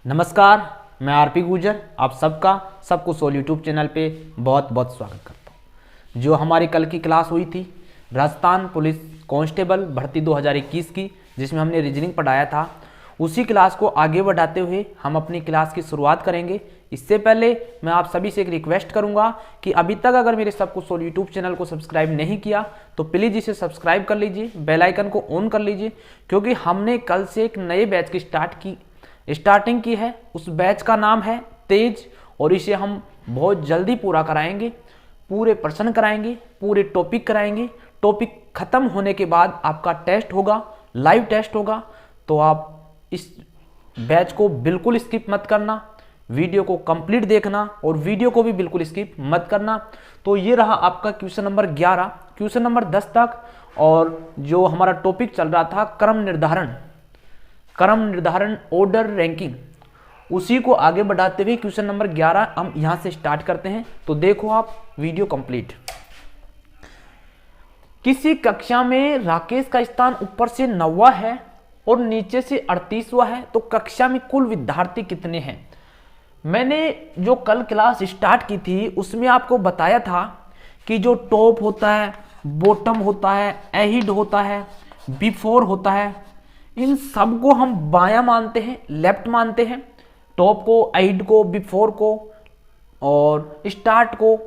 नमस्कार, मैं आरपी गुजर आप सबका सबको सोल यूट्यूब चैनल पे बहुत बहुत स्वागत करता हूँ। जो हमारी कल की क्लास हुई थी राजस्थान पुलिस कांस्टेबल भर्ती 2021 की, जिसमें हमने रीजनिंग पढ़ाया था, उसी क्लास को आगे बढ़ाते हुए हम अपनी क्लास की शुरुआत करेंगे। इससे पहले मैं आप सभी से एक रिक्वेस्ट करूंगा कि अभी तक अगर मेरे सबको सोल यूट्यूब चैनल को सब्सक्राइब नहीं किया तो प्लीज़ इसे सब्सक्राइब कर लीजिए, बेल आइकन को ऑन कर लीजिए, क्योंकि हमने कल से एक नए बैच की स्टार्टिंग की है। उस बैच का नाम है तेज और इसे हम बहुत जल्दी पूरा कराएंगे। पूरे प्रश्न कराएंगे, पूरे टॉपिक कराएंगे। टॉपिक खत्म होने के बाद आपका टेस्ट होगा, लाइव टेस्ट होगा। तो आप इस बैच को बिल्कुल स्किप मत करना, वीडियो को कंप्लीट देखना और वीडियो को भी बिल्कुल स्किप मत करना। तो ये रहा आपका क्वेश्चन नंबर 11, क्वेश्चन नंबर 10 तक। और जो हमारा टॉपिक चल रहा था क्रम निर्धारण ऑर्डर रैंकिंग, उसी को आगे बढ़ाते हुए क्वेश्चन नंबर 11 हम यहां से स्टार्ट करते हैं। तो देखो आप वीडियो कंप्लीट। किसी कक्षा में राकेश का स्थान ऊपर से 9वां है और नीचे से 38वां है, तो कक्षा में कुल विद्यार्थी कितने हैं? मैंने जो कल क्लास स्टार्ट की थी उसमें आपको बताया था कि जो टॉप होता है, बॉटम होता है, एहिड होता है, बिफोर होता है, इन सब को हम बायां मानते हैं, लेफ्ट मानते हैं। टॉप को, एहिड को, बिफोर को और स्टार्ट को,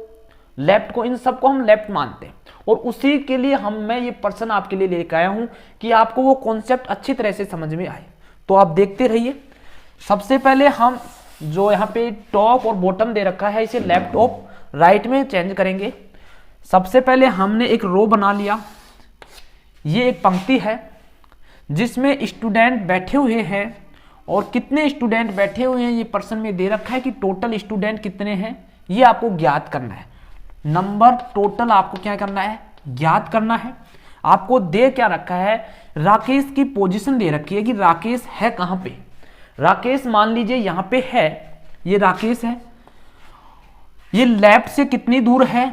लेफ्ट को, इन सब को हम लेफ्ट मानते हैं। और उसी के लिए मैं ये प्रश्न आपके लिए लेकर आया हूं कि आपको वो कॉन्सेप्ट अच्छी तरह से समझ में आए। तो आप देखते रहिए। सबसे पहले हम जो यहाँ पे टॉप और बॉटम दे रखा है, इसे लेफ्ट और राइट में चेंज करेंगे। सबसे पहले हमने एक रो बना लिया। ये एक पंक्ति है जिसमें स्टूडेंट बैठे हुए हैं और कितने स्टूडेंट बैठे हुए हैं ये प्रश्न में दे रखा है कि टोटल स्टूडेंट कितने हैं, ये आपको ज्ञात करना है। नंबर टोटल आपको क्या करना है, ज्ञात करना है। आपको दे क्या रखा है, राकेश की पोजीशन दे रखी है कि राकेश है कहां पे। राकेश मान लीजिए यहां पे है, ये राकेश है। ये लेफ्ट से कितनी दूर है,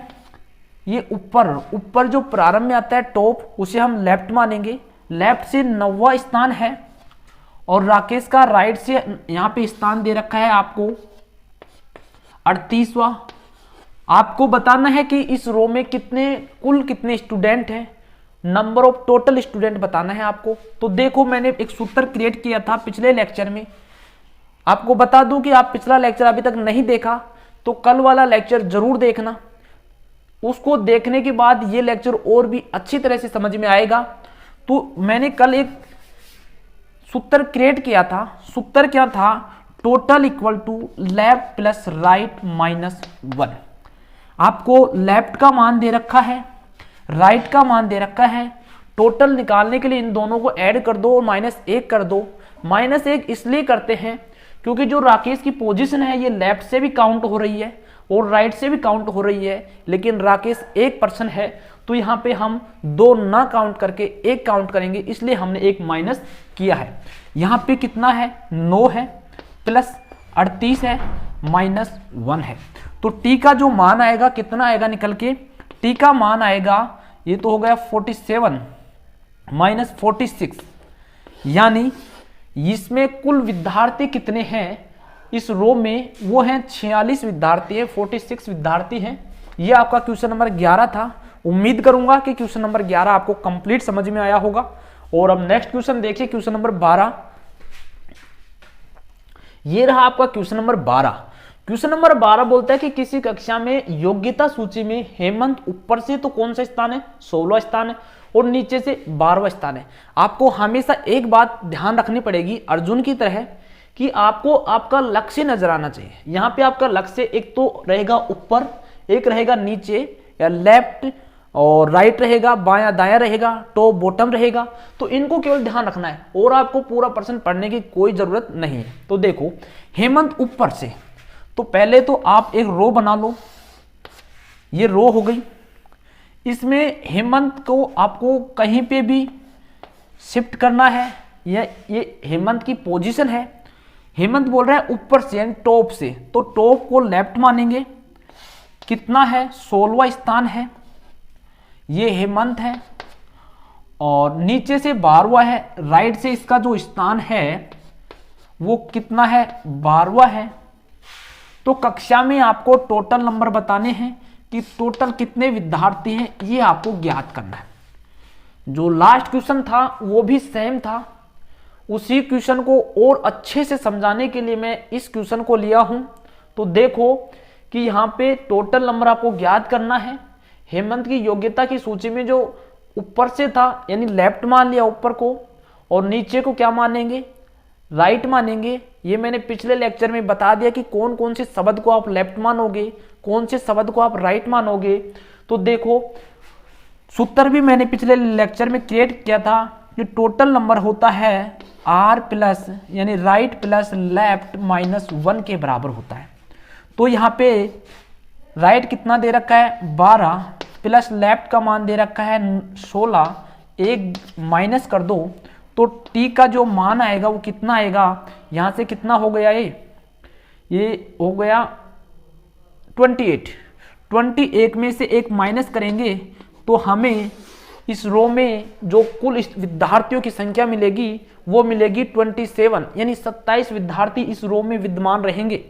ये ऊपर जो प्रारंभ में आता है टॉप, उसे हम लेफ्ट मानेंगे। लेफ्ट से 9वां स्थान है और राकेश का राइट से यहां पे स्थान दे रखा है आपको 38वां। आपको बताना है कि इस रो में कुल कितने स्टूडेंट हैं, नंबर ऑफ टोटल स्टूडेंट बताना है आपको। तो देखो, मैंने एक सूत्र क्रिएट किया था पिछले लेक्चर में। आपको बता दूं कि आप पिछला लेक्चर अभी तक नहीं देखा तो कल वाला लेक्चर जरूर देखना। उसको देखने के बाद ये लेक्चर और भी अच्छी तरह से समझ में आएगा। तो मैंने कल एक सूत्र क्रिएट किया था। सूत्र क्या था, total equal to left plus right minus 1। आपको लेफ्ट का मान दे रखा है, राइट का मान दे रखा है। टोटल निकालने के लिए इन दोनों को ऐड कर दो और -1 कर दो। -1 इसलिए करते हैं क्योंकि जो राकेश की पोजीशन है ये लेफ्ट से भी काउंट हो रही है और राइट से भी काउंट हो रही है, लेकिन राकेश एक पर्सन है तो यहाँ पे हम 2 ना काउंट करके 1 काउंट करेंगे, इसलिए हमने 1 माइनस किया है। यहाँ पे कितना है, 9 है, प्लस 38 है, -1 है। तो टी का जो मान आएगा कितना आएगा निकल के, टी का मान आएगा, ये तो हो गया 47 -46, यानी इसमें कुल विद्यार्थी कितने हैं इस रो में, वो हैं 46 विद्यार्थी है, 46 विद्यार्थी हैं। ये आपका क्वेश्चन नंबर 11 था। उम्मीद करूंगा कि क्वेश्चन नंबर 11 आपको कंप्लीट समझ में आया होगा। और अब नेक्स्ट क्वेश्चन देखिए, क्वेश्चन नंबर 12। ये रहा आपका क्वेश्चन नंबर 12। क्वेश्चन नंबर 12 बोलता है कि किसी कक्षा में योग्यता सूची में हेमंत ऊपर से तो कौन सा स्थान है, 16वां स्थान है और नीचे से 12वां स्थान है। आपको हमेशा एक बात ध्यान रखनी पड़ेगी अर्जुन की तरह कि आपको आपका लक्ष्य नजर आना चाहिए। यहाँ पे आपका लक्ष्य एक तो रहेगा ऊपर, एक रहेगा नीचे या लेफ्ट और राइट रहेगा, बायां दायां रहेगा, टॉप बॉटम रहेगा। तो इनको केवल ध्यान रखना है और आपको पूरा प्रश्न पढ़ने की कोई जरूरत नहीं है। तो देखो, हेमंत ऊपर से, तो पहले तो आप एक रो बना लो। ये रो हो गई। इसमें हेमंत को आपको कहीं पे भी शिफ्ट करना है। ये हेमंत की पोजीशन है। हेमंत बोल रहा है ऊपर से यानी टॉप से, तो टॉप को लेफ्ट मानेंगे। कितना है, 16वां स्थान है, ये हेमंत है। और नीचे से 12वां है, राइट से इसका जो स्थान है वो कितना है, 12वां है। तो कक्षा में आपको टोटल नंबर बताने हैं कि टोटल कितने विद्यार्थी हैं, ये आपको ज्ञात करना है। जो लास्ट क्वेश्चन था वो भी सेम था, उसी क्वेश्चन को और अच्छे से समझाने के लिए मैं इस क्वेश्चन को लिया हूं। तो देखो कि यहाँ पे टोटल नंबर आपको ज्ञात करना है। हेमंत की योग्यता की सूची में जो ऊपर से था यानी लेफ्ट मान लिया ऊपर को, और नीचे को क्या मानेंगे, राइट मानेंगे। ये मैंने पिछले लेक्चर में बता दिया कि कौन कौन से शब्द को आप लेफ्ट मानोगे, कौन से शब्द को आप राइट मानोगे। तो देखो सूत्र भी मैंने पिछले लेक्चर में क्रिएट किया था कि टोटल नंबर होता है आर प्लस यानी राइट प्लस लेफ्ट माइनस 1 के बराबर होता है। तो यहाँ पे राइट कितना दे रखा है, 12 प्लस लेफ्ट का मान दे रखा है 16, एक माइनस कर दो तो टी का जो मान आएगा वो कितना आएगा, यहाँ से कितना हो गया, ये हो गया 28 में से एक माइनस करेंगे तो हमें इस रो में जो कुल विद्यार्थियों की संख्या मिलेगी वो मिलेगी 27, यानी 27 विद्यार्थी इस रो में विद्यमान रहेंगे।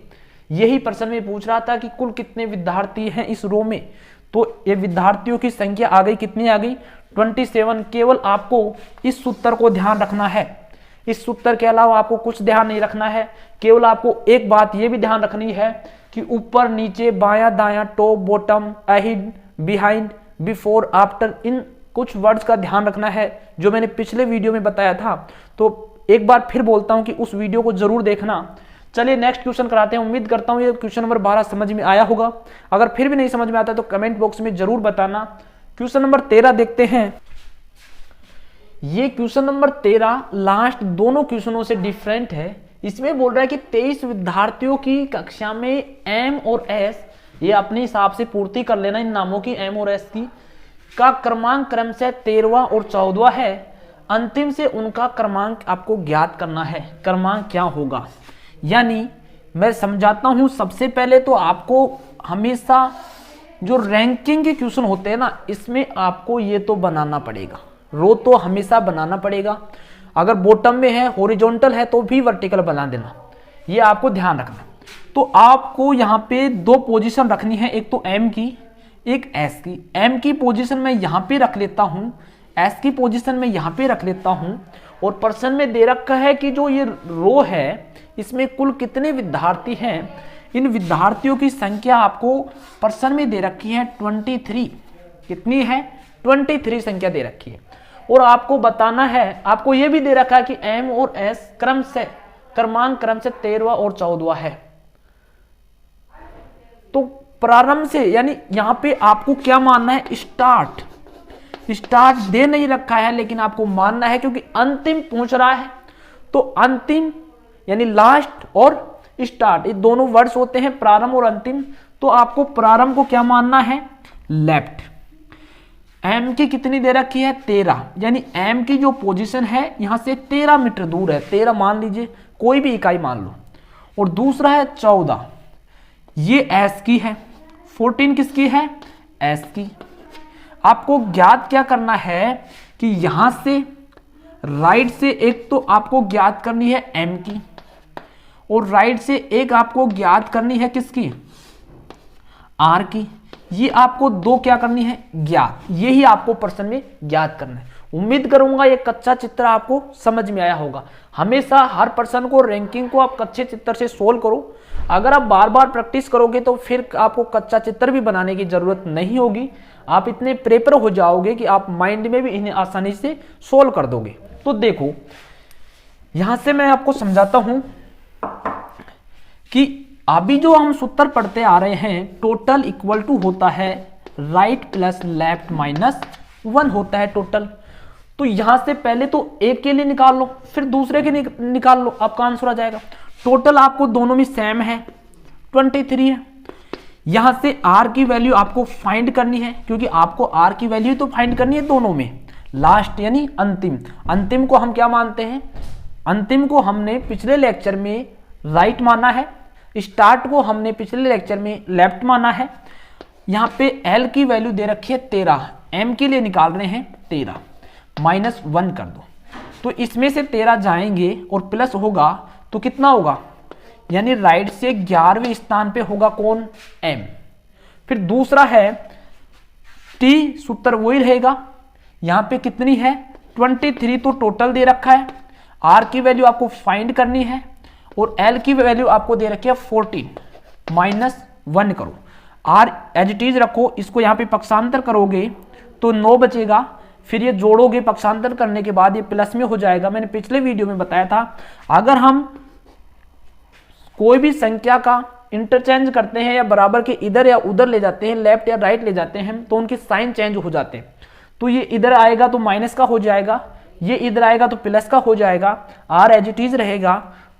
यही प्रश्न में पूछ रहा था कि कुल कितने विद्यार्थी हैं इस रो में, तो ये विद्यार्थियों की संख्या आ गई, कितनी आ गई, 27। केवल आपको इस सूत्र को ध्यान रखना है, इस सूत्र के अलावा आपको कुछ ध्यान नहीं रखना है। केवल आपको एक बात ये भी ध्यान रखनी है कि ऊपर नीचे बायां दायां top bottom ahead behind before after in कुछ वर्ड्स का ध्यान रखना है जो मैंने पिछले वीडियो में बताया था। तो एक बार फिर बोलता हूं कि उस वीडियो को जरूर देखना। चलिए नेक्स्ट क्वेश्चन कराते हैं। उम्मीद करता हूं ये क्वेश्चन नंबर 12 समझ में आया होगा। अगर फिर भी नहीं समझ में आता तो कमेंट बॉक्स में जरूर बताना। क्वेश्चन नंबर 13 देखते हैं। ये क्वेश्चन नंबर 13 लास्ट दोनों क्वेश्चनों से डिफरेंट है। इसमें बोल रहा है कि 23 विद्यार्थियों की कक्षा में एम और एस, ये अपने हिसाब से पूर्ति कर लेना इन नामों की, एम और एस की, का क्रमांक क्रमशः 13वां और 14वां है। अंतिम से उनका क्रमांक आपको ज्ञात करना है। क्रमांक क्या होगा, यानी मैं समझाता हूं। सबसे पहले तो आपको हमेशा जो रैंकिंग के क्वेश्चन होते हैं ना, इसमें आपको ये तो बनाना पड़ेगा, रो तो हमेशा बनाना पड़ेगा। अगर बॉटम में है हॉरिजॉन्टल है तो भी वर्टिकल बना देना, ये आपको ध्यान रखना। तो आपको यहाँ पे दो पोजीशन रखनी है, एक तो एम की, एक एस की। एम की पोजीशन में यहाँ पे रख लेता हूँ, एस की पोजीशन में यहाँ पे रख लेता हूँ। और प्रश्न में दे रखा है कि जो ये रो है इसमें कुल कितने विद्यार्थी हैं। इन विद्यार्थियों की संख्या आपको प्रश्न में दे रखी है 23। कितनी है, 23 संख्या दे रखी है। और आपको बताना है, आपको यह भी दे रखा है कि एम और एस क्रमांक क्रम से 13वां और 14वां है। तो प्रारंभ से यानी यहां पे आपको क्या मानना है, स्टार्ट दे नहीं रखा है लेकिन आपको मानना है क्योंकि अंतिम पूछ रहा है। तो अंतिम यानी लास्ट और स्टार्ट, ये दोनों वर्ड्स होते हैं, प्रारंभ और अंतिम। तो आपको प्रारंभ को क्या मानना है, लेफ्ट। एम की कितनी दे रखी है, 13, यानी एम की जो पोजीशन है यहां से 13 मीटर दूर है, 13 मान लीजिए, कोई भी इकाई मान लो। और दूसरा है 14, ये एस की है। 14 किसकी है, एस की। आपको ज्ञात क्या करना है कि यहां से राइट से एक तो आपको ज्ञात करनी है एम की, और राइट से एक आपको ज्ञात करनी है किसकी, आर की। ये आपको दो क्या करनी है, ज्ञात। यही आपको प्रश्न में ज्ञात करना है। उम्मीद करूंगा ये कच्चा चित्र आपको समझ में आया होगा। हमेशा हर प्रश्न को, रैंकिंग को आप कच्चे चित्र से सोल्व करो। अगर आप बार बार प्रैक्टिस करोगे तो फिर आपको कच्चा चित्र भी बनाने की जरूरत नहीं होगी। आप इतने प्रेपर हो जाओगे कि आप माइंड में भी इन्हें आसानी से सोल्व कर दोगे। तो देखो यहां से मैं आपको समझाता हूं कि अभी जो हम सूत्र पढ़ते आ रहे हैं, टोटल इक्वल टू होता है राइट प्लस लेफ्ट माइनस 1 होता है टोटल। तो यहां से पहले तो एक के लिए निकाल लो, फिर दूसरे के निकाल लो, आपका आंसर आ जाएगा। टोटल आपको दोनों में सेम है, 23 है। यहां से आर की वैल्यू आपको फाइंड करनी है, क्योंकि आपको आर की वैल्यू तो फाइंड करनी है दोनों में। लास्ट यानी अंतिम, अंतिम को हम क्या मानते हैं, अंतिम को हमने पिछले लेक्चर में राइट माना है, स्टार्ट को हमने पिछले लेक्चर में लेफ्ट माना है। यहां पे एल की वैल्यू दे रखी है 13, एम के लिए निकाल रहे हैं 13, -1 कर दो। तो इसमें से 13 जाएंगे और प्लस होगा तो कितना होगा, यानी राइट से 11वें स्थान पे होगा कौन, m। फिर दूसरा है t, सूत्र वही रहेगा, यहां पे कितनी है 23, तो टोटल दे रखा है। r की वैल्यू आपको फाइंड करनी है और l की वैल्यू आपको दे रखी है 14, -1 करो, r एज इट इज रखो, इसको यहां पे पक्षांतर करोगे तो 9 बचेगा, फिर ये जोड़ोगे, पक्षांतर करने के बाद ये प्लस में हो जाएगा। मैंने पिछले वीडियो में बताया था अगर हम कोई भी संख्या का इंटरचेंज करते हैं या बराबर के इधर या उधर ले जाते हैं, लेफ्ट या राइट ले जाते हैं, तो उनके साइन चेंज हो जाते हैं। तो ये इधर आएगा तो माइनस का हो जाएगा, ये इधर आएगा तो प्लस का हो जाएगा, r एज इट इज रहेगा।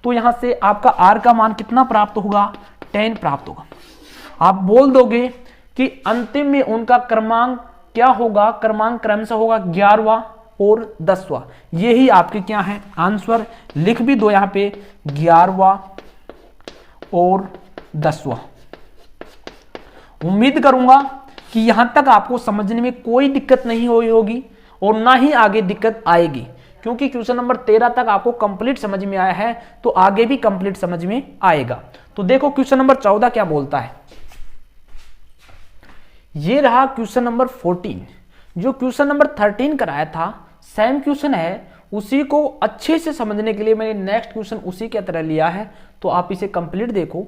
तो यहां से आपका r का मान कितना प्राप्त होगा, 10 प्राप्त होगा। आप बोल दोगे कि अंतिम में उनका क्रमांक क्या होगा, क्रमांक क्रमशः होगा 11वां और 10वां। यही आपके क्या है आंसर, लिख भी दो यहां पे 11वां और 10वां। उम्मीद करूंगा कि यहां तक आपको समझने में कोई दिक्कत नहीं हुई होगी और ना ही आगे दिक्कत आएगी, क्योंकि क्वेश्चन नंबर 13 तक आपको कंप्लीट समझ में आया है तो आगे भी कंप्लीट समझ में आएगा। तो देखो क्वेश्चन नंबर 14 क्या बोलता है। ये रहा क्वेश्चन नंबर 14। जो क्वेश्चन नंबर 13 कराया था सेम क्वेश्चन है, उसी को अच्छे से समझने के लिए मैंने नेक्स्ट क्वेश्चन उसी की तरह लिया है, तो आप इसे कंप्लीट देखो।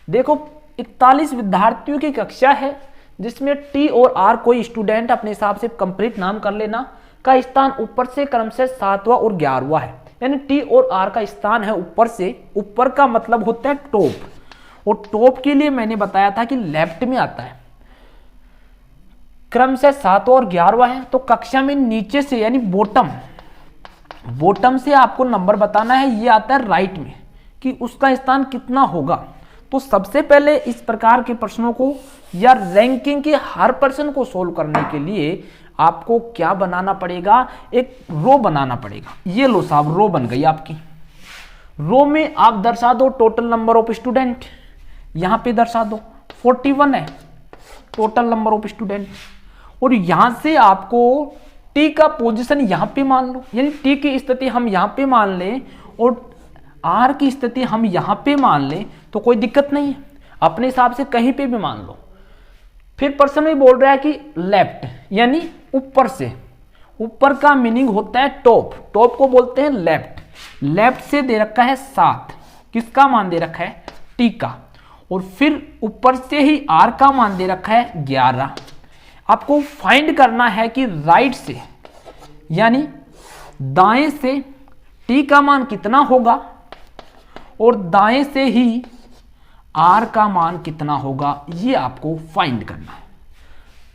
देखो 41 विद्यार्थियों की कक्षा है जिसमें टी और आर कोई स्टूडेंट अपने हिसाब से कंप्लीट नाम कर लेना, का स्थान ऊपर से क्रमशः 7वां और 11वां है। यानी टी और आर का स्थान है ऊपर से, ऊपर का मतलब होता है टॉप, और टॉप के लिए मैंने बताया था कि लेफ्ट में आता है, क्रमशः 7वां और 11वां है। तो कक्षा में नीचे से यानी बॉटम से आपको नंबर बताना है, ये आता है राइट में कि उसका स्थान कितना होगा। तो सबसे पहले इस प्रकार के प्रश्नों को या रैंकिंग के हर प्रश्न को सोल्व करने के लिए आपको क्या बनाना पड़ेगा, एक रो बनाना पड़ेगा। ये लो साहब, रो बन गई आपकी। रो में आप दर्शा दो टोटल नंबर ऑफ स्टूडेंट, यहां पे दर्शा दो 41 है टोटल नंबर ऑफ स्टूडेंट, और यहां से आपको टी का पोजीशन यहां पे मान लो, यानी टी की स्थिति हम यहां पे मान लें और आर की स्थिति हम यहां पे मान लें तो कोई दिक्कत नहीं है, अपने हिसाब से कहीं पे भी मान लो। फिर प्रश्न में बोल रहा है कि लेफ्ट यानी ऊपर से, ऊपर का मीनिंग होता है टॉप, टॉप को बोलते हैं लेफ्ट। लेफ्ट से दे रखा है 7, किसका मान दे रखा है, टी का, और फिर ऊपर से ही आर का मान दे रखा है 11। आपको फाइंड करना है कि राइट से यानी दाएं से टी का मान कितना होगा और दाएं से ही आर का मान कितना होगा, ये आपको फाइंड करना है।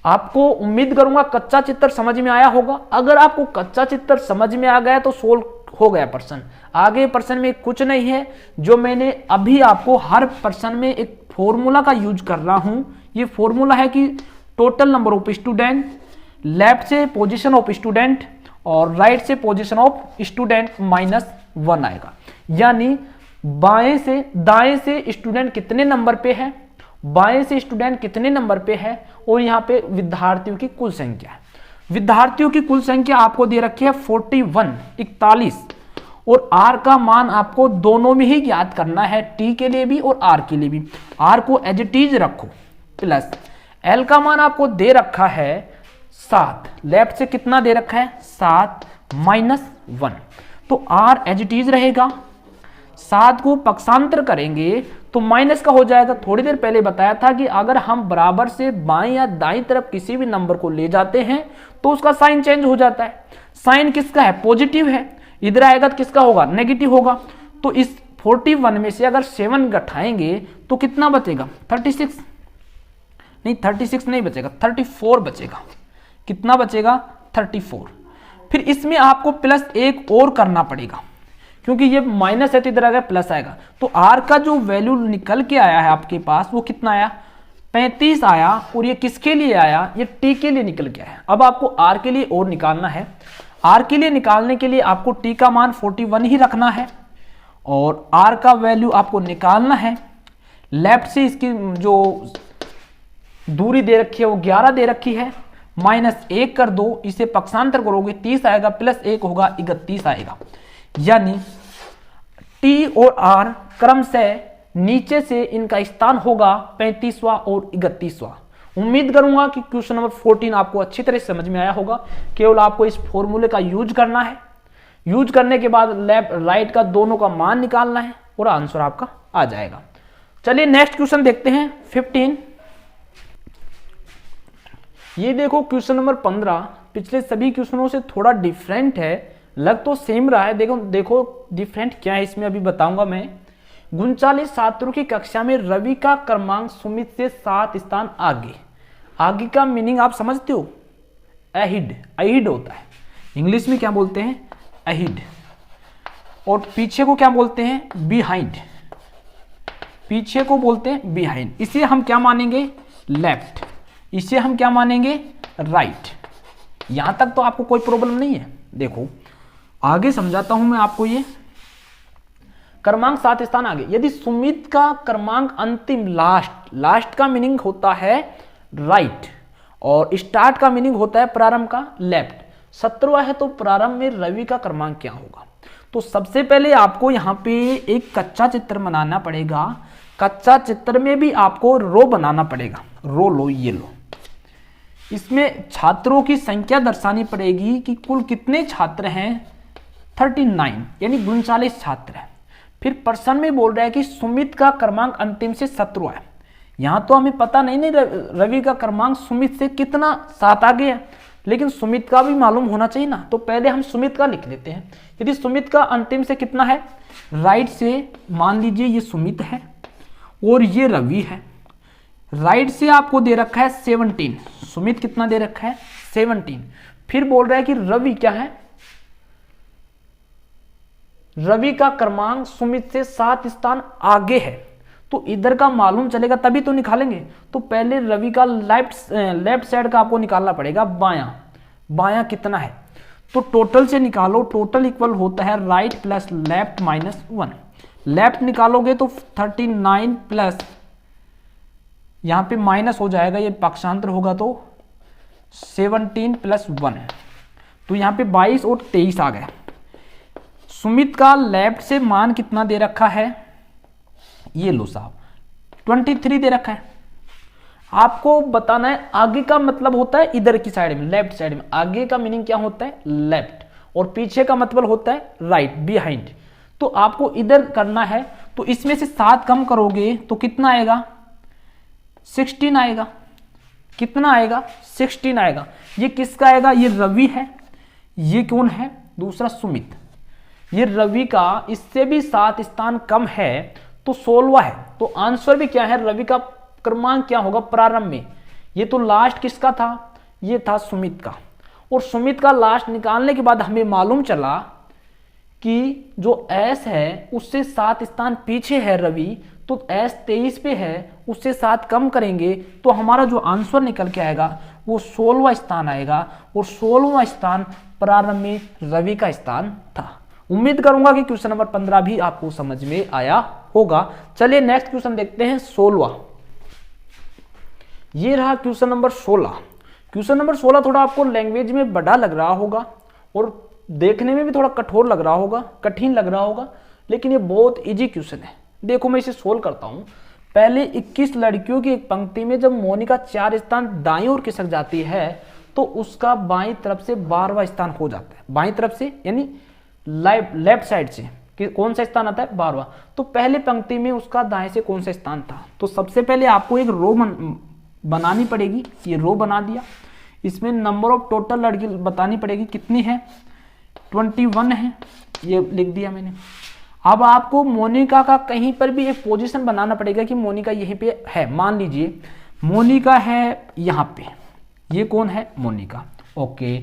आपको उम्मीद करूंगा कच्चा चित्र समझ में आया होगा। अगर आपको कच्चा चित्र समझ में आ गया तो सोल्व हो गया प्रश्न। आगे प्रश्न में कुछ नहीं है, जो मैंने अभी आपको हर प्रश्न में एक फॉर्मूला का यूज कर रहा हूं। ये फॉर्मूला है कि total number of student, left से पोजीशन ऑफ स्टूडेंट और राइट से पोजीशन ऑफ स्टूडेंट -1 आएगा। यानी बाएं से दाएं से स्टूडेंट कितने नंबर पे है, बाएं से स्टूडेंट कितने नंबर पे है, और यहाँ पे विद्यार्थियों की कुल संख्या है। विद्यार्थियों की कुल संख्या आपको दे रखी है 41, और आर का मान आपको दोनों में ही ज्ञात करना है, टी के लिए भी और आर के लिए भी। आर को एज इट इज रखो, प्लस एल का मान आपको दे रखा है 7, लेफ्ट से कितना दे रखा है 7 -1, तो आर एज इट इज रहेगा। 7 को पक्षांतर करेंगे तो माइनस का हो जाएगा। थोड़ी देर पहले बताया था कि अगर हम बराबर से बाएं या दाईं तरफ किसी भी नंबर को ले जाते हैं तो उसका साइन चेंज हो जाता है। साइन किसका है, पॉजिटिव है, इधर आएगा तो किसका होगा, नेगेटिव होगा। तो इस 41 में से अगर 7 घटाएंगे तो कितना बचेगा, 36 नहीं बचेगा, 34 बचेगा। कितना बचेगा, 34। फिर इसमें आपको +1 और करना पड़ेगा, क्योंकि ये माइनस है तो इधर आ गया प्लस आएगा। तो आर का जो वैल्यू निकल के आया है आपके पास वो कितना आया, 35 आया, और ये किसके लिए आया, ये टी के लिए निकल के आया। अब आपको आर के लिए और निकालना है। आर के लिए निकालने के लिए आपको टी का मान 41 ही रखना है और आर का वैल्यू आपको निकालना है। लेफ्ट से इसकी जो दूरी दे रखी है वो 11 दे रखी है, -1 कर दो, इसे पक्षांतर करोगे 30 आएगा, +1 होगा 31 आएगा। यानी t टी और आर क्रम से नीचे से इनका स्थान होगा 35वां और 31वां। उम्मीद करूंगा कि क्वेश्चन नंबर 14 आपको अच्छी तरह से समझ में आया होगा। केवल आपको इस फॉर्मूले का यूज करना है, यूज करने के बाद लेफ्ट राइट का दोनों का मान निकालना है और आंसर आपका आ जाएगा। चलिए नेक्स्ट क्वेश्चन देखते हैं 15। ये देखो क्वेश्चन नंबर 15 पिछले सभी क्वेश्चनों से थोड़ा डिफरेंट है, लग तो सेम रहा है, देखो डिफरेंट क्या है इसमें अभी बताऊंगा मैं। 39 छात्रों की कक्षा में रवि का क्रमांक सुमित से 7 स्थान आगे। आगे का मीनिंग आप समझते हो? अहिड, अहिड होता है इंग्लिश में, क्या बोलते हैं? अहिड। और पीछे को क्या बोलते हैं? बिहाइंड। पीछे को बोलते हैं बिहाइंड। इसे हम क्या मानेंगे? लेफ्ट। इसे हम क्या मानेंगे? राइट। यहां तक तो आपको कोई प्रॉब्लम नहीं है। देखो आगे समझाता हूं मैं आपको। ये क्रमांक 7 स्थान आगे, यदि सुमित का क्रमांक अंतिम लास्ट का मीनिंग होता है राइट और स्टार्ट का मीनिंग होता है प्रारंभ का लेफ्ट। 17वां है तो प्रारंभ में रवि का क्रमांक क्या होगा? तो सबसे पहले आपको यहां पे एक कच्चा चित्र बनाना पड़ेगा। कच्चा चित्र में भी आपको रो बनाना पड़ेगा। रो लो, ये लो। इसमें छात्रों की संख्या दर्शानी पड़ेगी कि कुल कितने छात्र हैं। 39 यानी 39 छात्र हैं। फिर पर्सन में बोल रहा है कि सुमित का क्रमांक अंतिम से 17 है। यहां तो हमें पता नहीं रवि का क्रमांक सुमित से कितना 7 आगे है, लेकिन सुमित का भी मालूम होना चाहिए ना। तो पहले हम सुमित का लिख लेते हैं। यदि सुमित का अंतिम से कितना है, राइट से मान लीजिए ये सुमित है और ये रवि है। राइट से आपको दे रखा है 17। सुमित कितना दे रखा है? 17। फिर बोल रहा है कि रवि क्या है? रवि का क्रमांक सुमित से 7 स्थान आगे है। तो इधर का मालूम चलेगा तभी तो निकालेंगे। तो पहले रवि का लेफ्ट साइड का आपको निकालना पड़ेगा। बायां, बायां कितना है? तो टोटल से निकालो। टोटल इक्वल होता है right plus left minus 1। Left निकालोगे तो 39 प्लस, यहां पे माइनस हो जाएगा, ये पक्षांतर होगा तो 17 प्लस 1। तो यहां पे 22 और 23 आ गए। सुमित का लेफ्ट से मान कितना दे रखा है? ये लो साहब 23 दे रखा है। आपको बताना है आगे का मतलब होता है इधर की साइड में, लेफ्ट साइड में। आगे का मीनिंग क्या होता है? लेफ्ट। और पीछे का मतलब होता है राइट, बिहाइंड। तो आपको इधर करना है। तो इसमें से 7 कम करोगे तो कितना आएगा? 16 आएगा। कितना आएगा? 16 आएगा। ये किसका आएगा? ये रवि है। ये कौन है? दूसरा सुमित। ये रवि का इससे भी 7 स्थान कम है तो 16वां है। तो आंसर भी क्या है? रवि का क्रमांक क्या होगा प्रारंभ में? ये तो लास्ट किसका था? ये था सुमित का। और सुमित का लास्ट निकालने के बाद हमें मालूम चला कि जो एस है उससे 7 स्थान पीछे है रवि। तो एस 23 पे है, उससे 7 कम करेंगे तो हमारा जो आंसर निकल के आएगा वो 16वां स्थान आएगा। और 16वां स्थान प्रारंभ में रवि का स्थान था। उम्मीद करूंगा कि क्वेश्चन नंबर 15 भी आपको समझ में आया होगा। चलिए नेक्स्ट क्वेश्चन देखते हैं 16वां। ये रहा क्वेश्चन नंबर 16। क्वेश्चन नंबर 16 थोड़ा आपको लैंग्वेज में बड़ा लग रहा होगा और देखने में भी थोड़ा कठोर लग रहा होगा, कठिन लग रहा होगा, लेकिन ये बहुत इजी क्वेश्चन है। देखो मैं इसे सोल्व करता हूं। पहले 21 लड़कियों की एक पंक्ति में जब मोनिका 4 स्थान दाईं ओर खिसक जाती है तो उसका बाईं तरफ से 12वां स्थान हो जाता है। बाईं तरफ से यानी लेफ्ट साइड से कि कौन सा स्थान आता है? 12वां। तो पहले पंक्ति में उसका दाएं से कौन सा स्थान था? तो सबसे पहले आपको एक रो बनानी पड़ेगी। ये रो बना दिया। इसमें नंबर ऑफ टोटल लड़की बतानी पड़ेगी, कितनी है? 21 है, ये लिख दिया मैंने। अब आपको मोनिका का कहीं पर भी एक पोजीशन बनाना पड़ेगा कि मोनिका यहीं पे है। मान लीजिए मोनिका है यहाँ पे, ये कौन है? मोनिका। ओके,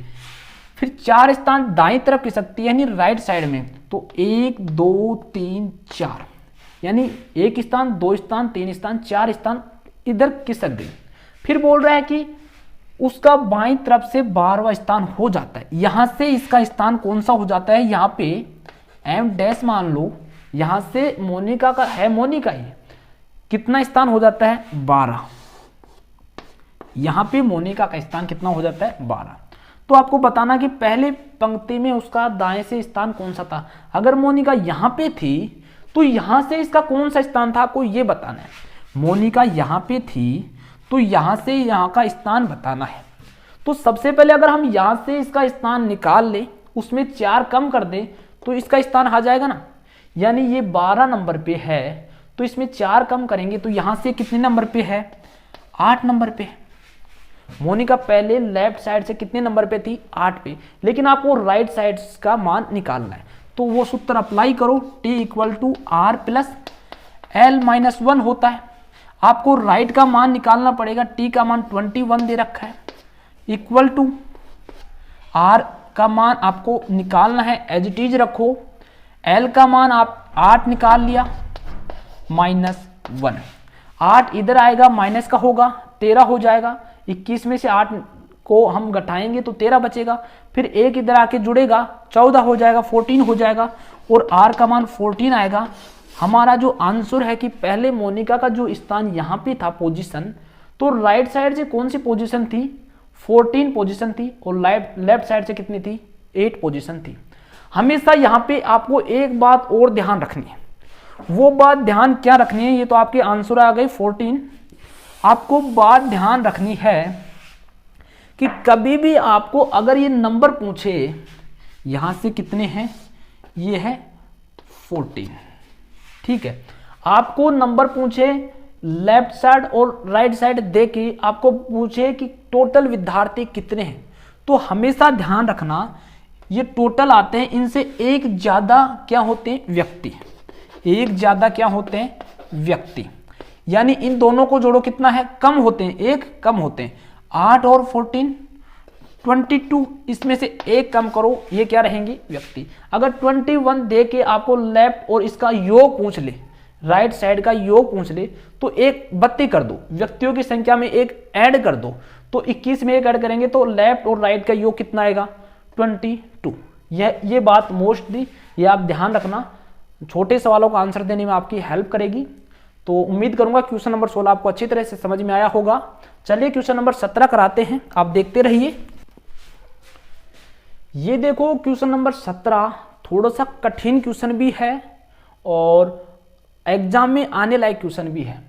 फिर 4 स्थान दाईं तरफ खिसकती है यानी राइट साइड में। तो 1 2 3 4 यानी 1 स्थान, 2 स्थान, 3 स्थान, 4 स्थान इधर खिसक गई। फिर बोल रहा है कि उसका बाईं तरफ से 12वां स्थान हो जाता है। यहां से इसका स्थान कौन सा हो जाता है? यहाँ पे एम डैश मान लो, यहां से मोनिका का है, मोनिका ही कितना स्थान हो जाता है? 12। यहां पे मोनिका का स्थान कितना हो जाता है? 12। तो आपको बताना कि पहले पंक्ति में उसका दाएं से स्थान कौन सा था। अगर मोनिका यहां पे थी तो यहां से इसका कौन सा स्थान था आपको ये बताना है। मोनिका यहां पे थी तो यहां से यहां का स्थान बताना है। तो सबसे पहले अगर हम यहां से इसका स्थान निकाल ले, उसमें 4 कम कर दे तो इसका स्थान आ जाएगा ना। यानी ये 12 नंबर पे है तो इसमें 4 कम करेंगे तो यहां से कितने नंबर पे है, 8 नंबर पे। मोनिका पहले लेफ्ट साइड से कितने नंबर पे थी, 8 पे, लेकिन आपको राइट साइड का मान निकालना है। तो वो सूत्र अप्लाई करो, T equal to R plus L-1 होता है। आपको राइट का मान निकालना पड़ेगा, T का मान 21 दे रखा है, इक्वल टू R का मान आपको निकालना है, एज इट इज रखो। L का मान आप 8 निकाल लिया, -1। 8 इधर आएगा, माइनस का होगा, 13 हो जाएगा। 21 में से 8 को हम घटाएंगे तो 13 बचेगा, फिर 1 इधर आके जुड़ेगा, 14 हो जाएगा, 14 हो जाएगा, और R का मान 14 आएगा। हमारा जो आंसर है कि पहले मोनिका का जो स्थान यहाँ पे था पोजीशन, तो राइट साइड से कौन सी पोजीशन थी, 14 पोजीशन थी, और लेफ्ट साइड से कितनी थी, 8 पोजीशन थी। हमेशा यहाँ पे आपको एक बात और ध्यान रखनी है। वो बात ध्यान क्या रखनी है, ये तो आपके आंसर आ गए 14। आपको बात ध्यान रखनी है कि कभी भी आपको अगर ये नंबर पूछे, यहां से कितने हैं, ये है 14, ठीक है। आपको नंबर पूछे लेफ्ट साइड और राइट साइड दे के आपको पूछे कि टोटल विद्यार्थी कितने हैं, तो हमेशा ध्यान रखना ये टोटल आते हैं, इनसे एक ज्यादा क्या होते हैं, व्यक्ति। एक ज्यादा क्या होते हैं, व्यक्ति। यानी इन दोनों को जोड़ो, कितना है, कम होते हैं, एक कम होते हैं। 8 और 14 22, इसमें से एक कम करो, ये क्या रहेंगी, व्यक्ति। अगर 21 दे के आपको लेफ्ट और इसका योग पूछ ले, राइट साइड का योग पूछ ले, तो एक 32 कर दो, व्यक्तियों की संख्या में एक ऐड कर दो, तो 21 में एक ऐड करेंगे तो लेफ्ट और राइट का योग कितना आएगा, 22। ये बात मोस्टली ये आप ध्यान रखना, छोटे सवालों का आंसर देने में आपकी हेल्प करेगी। तो उम्मीद करूंगा क्वेश्चन नंबर 16 आपको अच्छी तरह से समझ में आया होगा। चलिए क्वेश्चन नंबर 17 कराते हैं, आप देखते रहिए। ये देखो क्वेश्चन नंबर 17 थोड़ा सा कठिन क्वेश्चन भी है और एग्जाम में आने लायक क्वेश्चन भी है।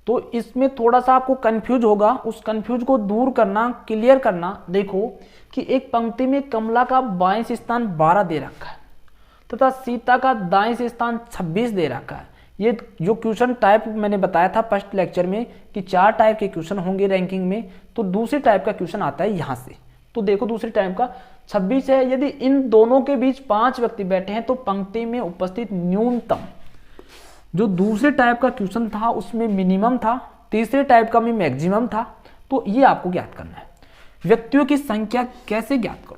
तो इसमें थोड़ा सा आपको कंफ्यूज होगा, उस कंफ्यूज को दूर करना, क्लियर करना। देखो कि एक पंक्ति में कमला का बाएं से स्थान 12 दे रखा है तथा सीता का दाएं से स्थान 26 दे रखा है। ये जो क्वेश्चन टाइप मैंने बताया था फर्स्ट लेक्चर में कि 4 टाइप के क्वेश्चन होंगे रैंकिंग में, तो दूसरी टाइप का क्वेश्चन आता है यहाँ से। तो देखो दूसरी टाइप का 26 है, यदि इन दोनों के बीच 5 व्यक्ति बैठे हैं तो पंक्ति में उपस्थित न्यूनतम, जो दूसरे टाइप का क्वेश्चन था उसमें मिनिमम था, तीसरे टाइप का में मैक्सिमम था। तो ये आपको ज्ञात करना है। व्यक्तियों की संख्या कैसे ज्ञात करो,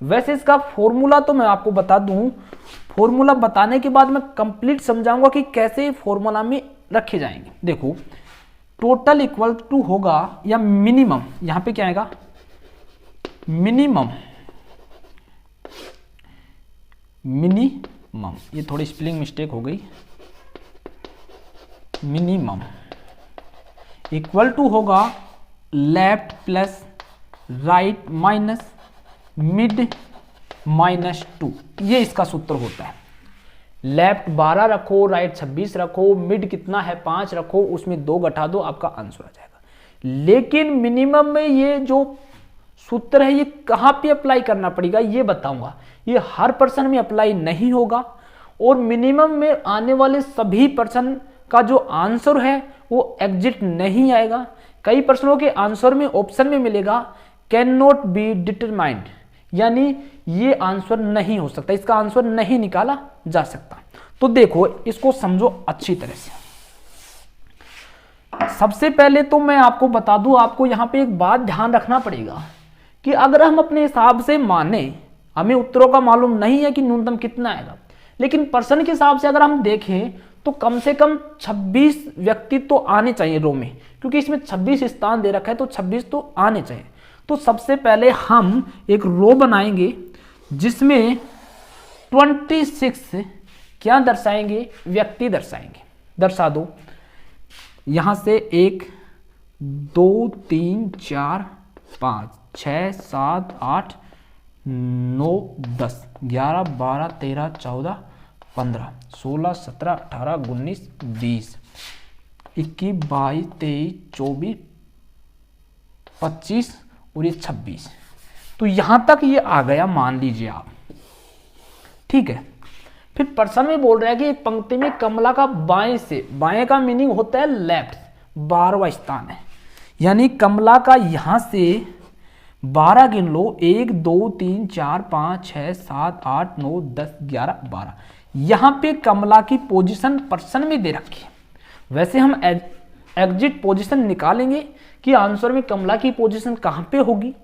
वैसे इसका फॉर्मूला तो मैं आपको बता दूं, फॉर्मूला बताने के बाद मैं कंप्लीट समझाऊंगा कि कैसे फॉर्मूला में रखे जाएंगे। देखो टोटल इक्वल टू होगा या मिनिमम, यहां पे क्या आएगा, मिनिमम, मिनिमम, ये थोड़ी स्पेलिंग मिस्टेक हो गई, मिनिमम इक्वल टू होगा left plus right minus mid -2। ये इसका सूत्र होता है। लेफ्ट 12 रखो, राइट 26 रखो, मिड कितना है 5 रखो, उसमें 2 घटा दो, आपका आंसर आ जाएगा। लेकिन मिनिमम में ये जो सूत्र है ये कहां पे अप्लाई करना पड़ेगा ये बताऊंगा। ये हर पर्सन में अप्लाई नहीं होगा और मिनिमम में आने वाले सभी पर्सन का जो आंसर है वो एग्जिट नहीं आएगा। कई प्रश्नों के आंसर में ऑप्शन में मिलेगा कैन नॉट बी डिटरमाइंड, यानी ये आंसर नहीं हो सकता, इसका आंसर नहीं निकाला जा सकता। तो देखो इसको समझो अच्छी तरह से। सबसे पहले तो मैं आपको बता दूं, आपको यहां पे एक बात ध्यान रखना पड़ेगा कि अगर हम अपने हिसाब से माने, हमें उत्तरों का मालूम नहीं है कि न्यूनतम कितना आएगा, लेकिन पर्सन के हिसाब से अगर हम देखें तो कम से कम 26 व्यक्ति तो आने चाहिए रो में, क्योंकि इसमें 26 स्थान दे रखा है तो 26 तो आने चाहिए। तो सबसे पहले हम एक रो बनाएंगे जिसमें 26 क्या दर्शाएंगे, व्यक्ति दर्शाएंगे। दर्शा दो, यहां से 1 2 3 4 5 6 7 8 9 10 11 12 13 14 15, 16, 17, 18, 19, 20, 21, 22, 23, 24, 25 और ये 26। तो यहां तक ये आ गया, मान लीजिए आप, ठीक है। फिर प्रश्न में बोल रहा है कि एक पंक्ति में कमला का बाएं से, बाएं का मीनिंग होता है लेफ्ट, 12वां स्थान है। यानी कमला का यहां से 12 गिन लो, 1 2 3 4 5 6 7 8 9 10 11 12। यहां पे कमला की पोजीशन प्रश्न में दे रखी है। वैसे हम एग्जिट पोजीशन निकालेंगे कि आंसर में कमला की पोजीशन कहां पे होगी,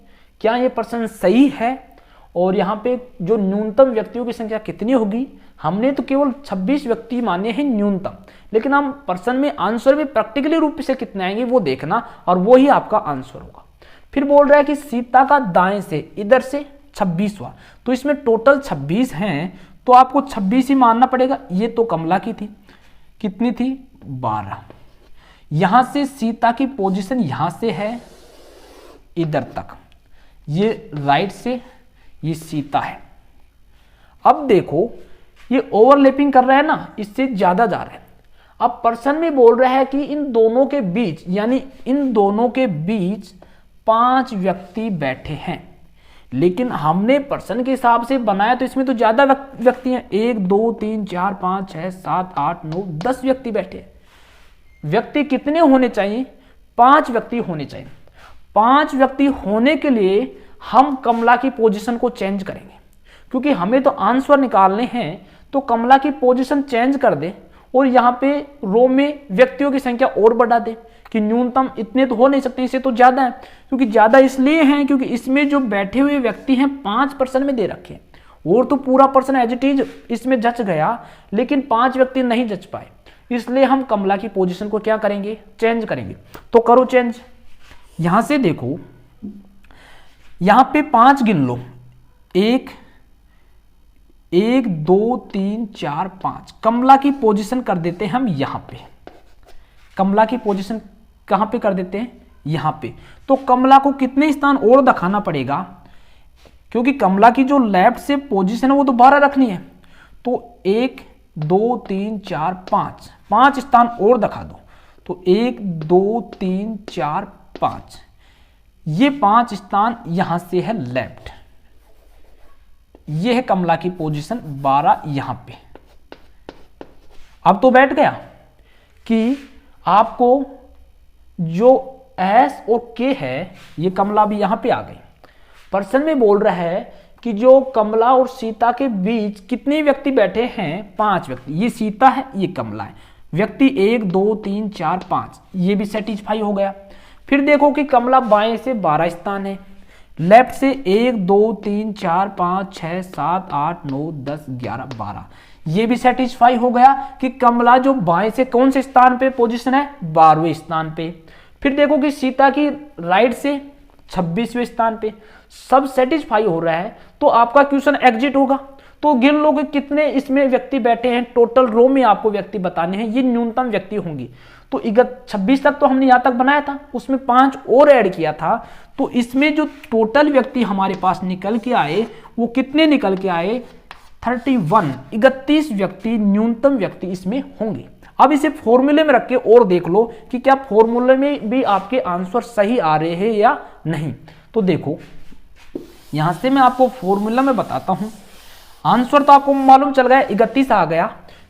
क्या ये प्रश्न सही है, और यहाँ पे जो न्यूनतम व्यक्तियों की संख्या कितनी होगी। हमने तो केवल 26 व्यक्ति माने हैं न्यूनतम, लेकिन हम प्रश्न में आंसर में प्रैक्टिकली रूप से कितने आएंगे वो देखना, और वो ही आपका आंसर होगा। फिर बोल रहा है कि सीता का दाएं से, इधर से 26वां, तो इसमें टोटल 26 हैं, तो आपको 26 ही मानना पड़ेगा। ये तो कमला की थी, कितनी थी, 12। यहां से सीता की पोजीशन यहां से है इधर तक, ये राइट से ये सीता है। अब देखो ये ओवरलैपिंग कर रहा है ना, इससे ज्यादा जा रहा है। अब प्रश्न में बोल रहा है कि इन दोनों के बीच, यानी इन दोनों के बीच 5 व्यक्ति बैठे हैं, लेकिन हमने प्रश्न के हिसाब से बनाया तो इसमें तो ज्यादा व्यक्ति हैं, 1 2 3 4 5 6 7 8 9 10 व्यक्ति बैठे हैं। व्यक्ति कितने होने चाहिए, 5 व्यक्ति होने चाहिए। 5 व्यक्ति होने के लिए हम कमला की पोजीशन को चेंज करेंगे, क्योंकि हमें तो आंसर निकालने हैं। तो कमला की पोजीशन चेंज कर दे और यहाँ पे रो में व्यक्तियों की संख्या और बढ़ा दे कि न्यूनतम इतने तो हो नहीं सकते, इससे तो ज्यादा है। क्योंकि ज्यादा इसलिए हैं क्योंकि इसमें जो बैठे हुए व्यक्ति हैं 5% में दे रखे हैं, और तो पूरा पर्सन एज इट इज इसमें जच गया, लेकिन 5 व्यक्ति नहीं जच पाए, इसलिए हम कमला की पोजीशन को क्या करेंगे, चेंज करेंगे। तो करो चेंज। यहां से देखो, यहां पे 5 गिन लो, 1 2 3 4 5। कमला की पोजीशन कर देते हैं हम यहां पे, कमला की पोजीशन कहां पे कर देते हैं, यहां पे। तो कमला को कितने स्थान और दिखाना पड़ेगा, क्योंकि कमला की जो लेफ्ट से पोजीशन है वो तो 12 रखनी है। तो 1 2 3 4 5, 5 स्थान और दिखा दो। तो 1 2 3 4 5, ये 5 स्थान यहां से है लेफ्ट, ये है कमला की पोजीशन 12 यहां पे। अब तो बैठ गया कि आपको जो एस और के है, ये कमला भी यहां पे आ गई। प्रश्न में बोल रहा है कि जो कमला और सीता के बीच कितने व्यक्ति बैठे हैं, 5 व्यक्ति। ये सीता है, ये कमला है। व्यक्ति 1 2 3 4 5, ये भी सेटिस्फाई हो गया। फिर देखो कि कमला बाएं से 12 स्थान है, लेफ्ट से 1 2 3 4 5 6 7 8 9 10 11 12, ये भी सेटिस्फाई हो गया कि कमला जो बाएं से कौन से स्थान पे पोजीशन है, 12वें स्थान पे। फिर देखो कि सीता की राइट से 26वें स्थान पे, सब सेटिस्फाई हो रहा है, तो आपका क्वेश्चन एग्जिट होगा। तो गिन लो कि कितने इसमें व्यक्ति बैठे हैं, टोटल रो में आपको व्यक्ति बताने हैं, ये न्यूनतम व्यक्ति होंगे। तो 26 तक तो हमने यहां तक बनाया था, उसमें 5 और ऐड किया था, तो इसमें जो टोटल व्यक्ति हमारे पास निकल के आए वो कितने निकल के आए, 31 व्यक्ति न्यूनतम व्यक्ति इसमें होंगे। अब इसे फॉर्मूले में रख के और देख लो कि क्या फॉर्मूले में भी आपके आंसर सही आ रहे हैं या नहीं। तो देखो यहां से मैं आपको फॉर्मूला में बताता हूं। आंसर तो आपको मालूम चल गया, 31 आ गया।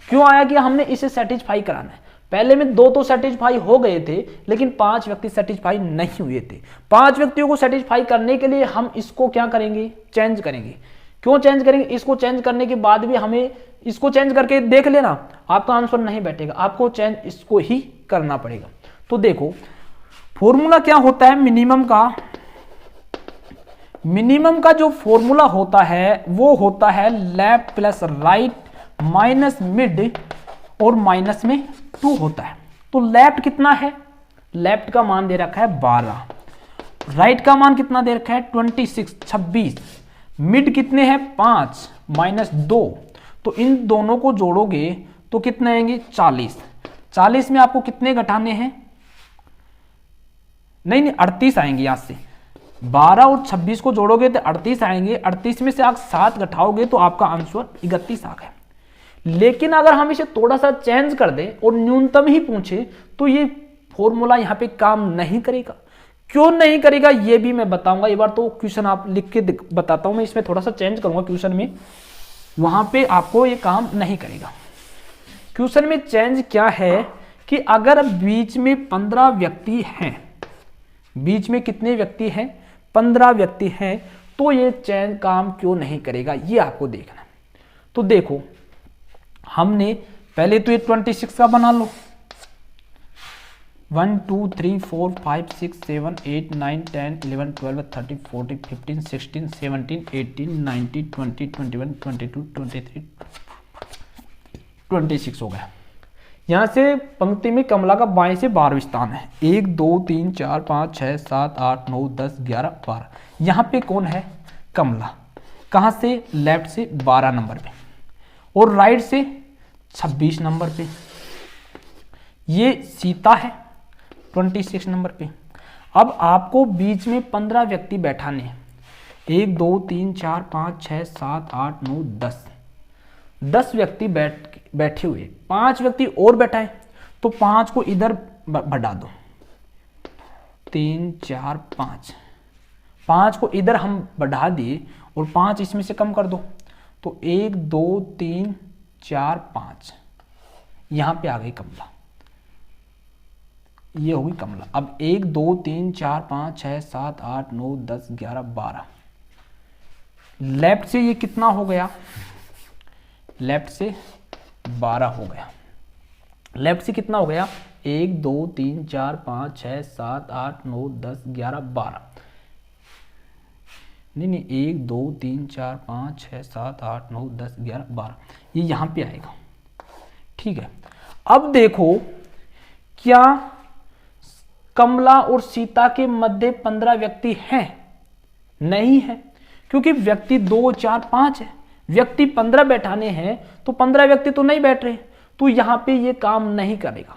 क्यों आया कि हमने इसे सेटिस्फाई कराना है। पहले में 2 तो सेटिस्फाई हो गए थे, लेकिन 5 व्यक्ति सेटिस्फाई नहीं हुए थे। 5 व्यक्तियों को सेटिस्फाई करने के लिए हम इसको क्या करेंगे, चेंज करेंगे। क्यों चेंज करेंगे, इसको चेंज करने के बाद भी हमें इसको चेंज करके देख लेना, आपका आंसर नहीं बैठेगा, आपको चेंज इसको ही करना पड़ेगा। तो देखो फॉर्मूला क्या होता है, मिनिमम का जो फॉर्मूला होता है वो होता है left plus right minus mid और माइनस में 2 होता है। तो लेफ्ट कितना है, लेफ्ट का मान दे रखा है 12, राइट का मान कितना दे रखा है 26, मिड कितने हैं 5 माइनस 2, तो इन दोनों को जोड़ोगे तो कितने आएंगे 40 में आपको कितने घटाने हैं, नहीं 38 आएंगे। यहां से 12 और 26 को जोड़ोगे तो 38 आएंगे, 38 में से आप 7 घटाओगे तो आपका आंसर 31 आ गया। लेकिन अगर हम इसे थोड़ा सा चेंज कर दें और न्यूनतम ही पूछे तो ये फॉर्मूला यहाँ पे काम नहीं करेगा। क्यों नहीं करेगा ये भी मैं बताऊंगा। एक बार तो क्वेश्चन आप लिख के बताता हूं, मैं इसमें थोड़ा सा चेंज करूंगा क्वेश्चन में, वहां पे आपको ये काम नहीं करेगा। क्वेश्चन में चेंज क्या है कि अगर बीच में 15 व्यक्ति हैं, बीच में कितने व्यक्ति हैं, 15 व्यक्ति हैं, तो ये चेंज काम क्यों नहीं करेगा ये आपको देखना। तो देखो हमने पहले तो ये 26 का बना लो, 1 2 3 4 5 6 7 8 9 10 11 12 13 14 15 16 17 18 19 20 21 22 23 26 हो गया। यहां से पंक्ति में कमला का बाएं से 12वां स्थान है। 1 2 3 4 5 6 7 8 9 10 11 12। यहां पे कौन है, कमला। कहां से, लेफ्ट से 12 नंबर पे और राइट से 26 नंबर पे। ये सीता है 26 नंबर पे। अब आपको बीच में 15 व्यक्ति बैठाने हैं, 1 2 3 4 5 6 7 8 9 10 व्यक्ति बैठे हुए, 5 व्यक्ति और बैठाए तो 5 को इधर बढ़ा दो, 3 4 5 को इधर हम बढ़ा दिए और 5 इसमें से कम कर दो तो 1 2 3 4 5। यहां पे आ गई कमला, ये होगी कमला। अब 1 2 3 4 5 6 7 8 9 10 11 12। लेफ्ट से ये कितना हो गया, लेफ्ट से 12 हो गया। लेफ्ट से कितना हो गया, 1 2 3 4 5 6 7 8 9 10 11 12। नहीं 1 2 3 4 5 6 7 8 9 10 11 12, ये यहां पे आएगा। ठीक है, अब देखो क्या कमला और सीता के मध्य 15 व्यक्ति हैं, नहीं है, क्योंकि व्यक्ति 2 4 5 है। व्यक्ति 15 बैठाने हैं तो 15 व्यक्ति तो नहीं बैठ रहे, तो यहां पे ये काम नहीं करेगा।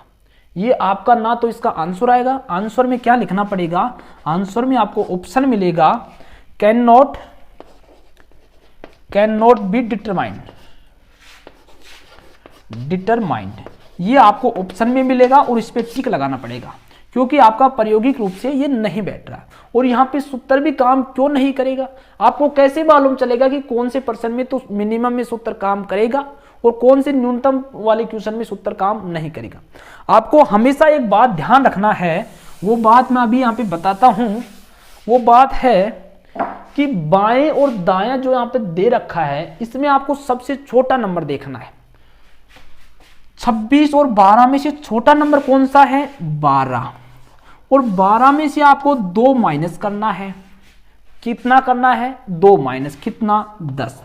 ये आपका ना तो इसका आंसर आएगा। आंसर में क्या लिखना पड़ेगा, आंसर में आपको ऑप्शन मिलेगा कैन नॉट बी डिटरमाइंड। ये आपको ऑप्शन में मिलेगा और इस पे टिक लगाना पड़ेगा, क्योंकि आपका प्रायोगिक रूप से ये नहीं बैठ रहा। और यहाँ पे सूत्र भी काम क्यों नहीं करेगा, आपको कैसे मालूम चलेगा कि कौन से पर्सन में तो मिनिमम में सूत्र काम करेगा और कौन से न्यूनतम वाले क्वेश्चन में सूत्र काम नहीं करेगा। आपको हमेशा एक बात ध्यान रखना है, वो बात मैं अभी यहाँ पे बताता हूं। वो बात है कि बाएं और दायां जो यहाँ पे दे रखा है, इसमें आपको सबसे छोटा नंबर देखना है। 26 और 12 में से छोटा नंबर कौन सा है, 12। और 12 में से आपको 2 माइनस करना है। कितना करना है, 2 माइनस कितना, 10।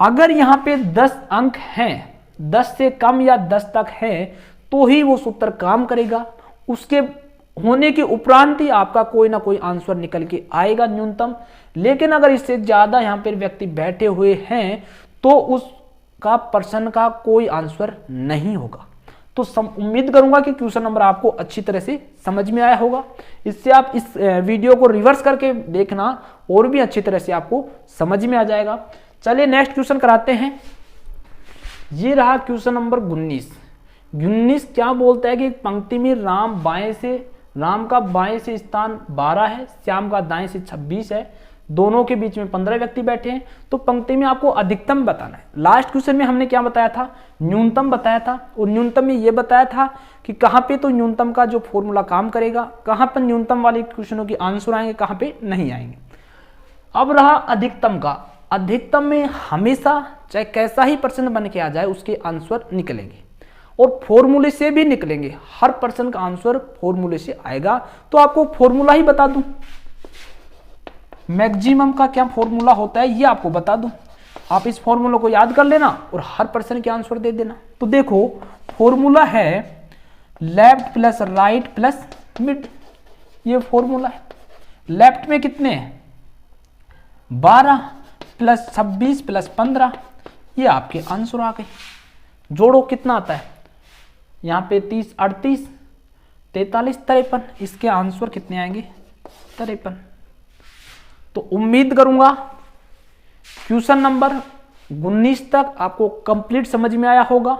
अगर यहां पे 10 अंक हैं, 10 से कम या 10 तक है तो ही वो सूत्र काम करेगा। उसके होने के उपरांत ही आपका कोई ना कोई आंसर निकल के आएगा न्यूनतम। लेकिन अगर इससे ज्यादा यहां पर व्यक्ति बैठे हुए हैं तो उसका पर्सन का कोई आंसर नहीं होगा। तो उम्मीद करूंगा कि क्वेश्चन नंबर आपको अच्छी तरह से समझ में आया होगा। इससे आप इस वीडियो को रिवर्स करके देखना और भी अच्छी तरह से आपको समझ में आ जाएगा। चलिए नेक्स्ट क्वेश्चन कराते हैं। ये रहा क्वेश्चन नंबर 19 क्या बोलता है कि पंक्ति में राम का बाएं से स्थान 12 है, श्याम का दाएं से 26 है, दोनों के बीच में 15 व्यक्ति बैठे हैं। तो पंक्ति में आपको अधिकतम बताना है। लास्ट क्वेश्चन में हमने क्या बताया था, न्यूनतम बताया था। और न्यूनतम में ये बताया था कि कहां पे तो न्यूनतम का जो फॉर्मूला काम करेगा, कहां पर न्यूनतम वाले क्वेश्चनों के आंसर आएंगे, कहां पे नहीं आएंगे। अब रहा अधिकतम का। अधिकतम में हमेशा चाहे कैसा ही प्रश्न बन के आ जाए उसके आंसर निकलेंगे और फॉर्मूले से भी निकलेंगे। हर प्रश्न का आंसर फॉर्मूले से आएगा। तो आपको फॉर्मूला ही बता दूं, मैक्सिमम का क्या फॉर्मूला होता है ये आपको बता दूं। आप इस फॉर्मूला को याद कर लेना और हर पर्सन के आंसर दे देना। तो देखो फॉर्मूला है left plus right plus mid, ये फॉर्मूला है। लेफ्ट में कितने हैं, 12 प्लस 26 प्लस 15, ये आपके आंसर आ गए। जोड़ो कितना आता है, यहाँ पे 30 38 43 53, इसके आंसर कितने आएंगे, 53। तो उम्मीद करूंगा क्वेश्चन नंबर 19 तक आपको कंप्लीट समझ में आया होगा।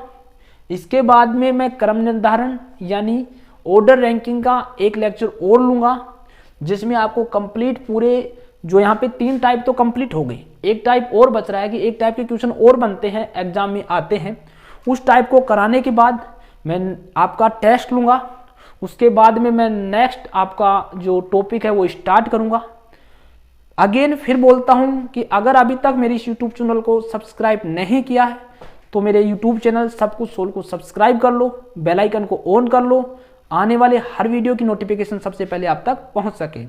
इसके बाद में मैं क्रम निर्धारण यानी ऑर्डर रैंकिंग का एक लेक्चर और लूँगा, जिसमें आपको कंप्लीट पूरे जो यहाँ पे 3 टाइप तो कंप्लीट हो गई, एक टाइप और बच रहा है कि एक टाइप के क्वेश्चन और बनते हैं, एग्जाम में आते हैं। उस टाइप को कराने के बाद मैं आपका टेस्ट लूँगा। उसके बाद में मैं नेक्स्ट आपका जो टॉपिक है वो स्टार्ट करूँगा। अगेन फिर बोलता हूँ कि अगर अभी तक मेरी इस यूट्यूब चैनल को सब्सक्राइब नहीं किया है तो मेरे यूट्यूब चैनल सब कुछ सोल को सब्सक्राइब कर लो, बेल आइकन को ऑन कर लो, आने वाले हर वीडियो की नोटिफिकेशन सबसे पहले आप तक पहुंच सके।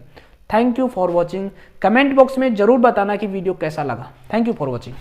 Thank you for watching. Comment box में जरूर बताना कि वीडियो कैसा लगा। Thank you for watching.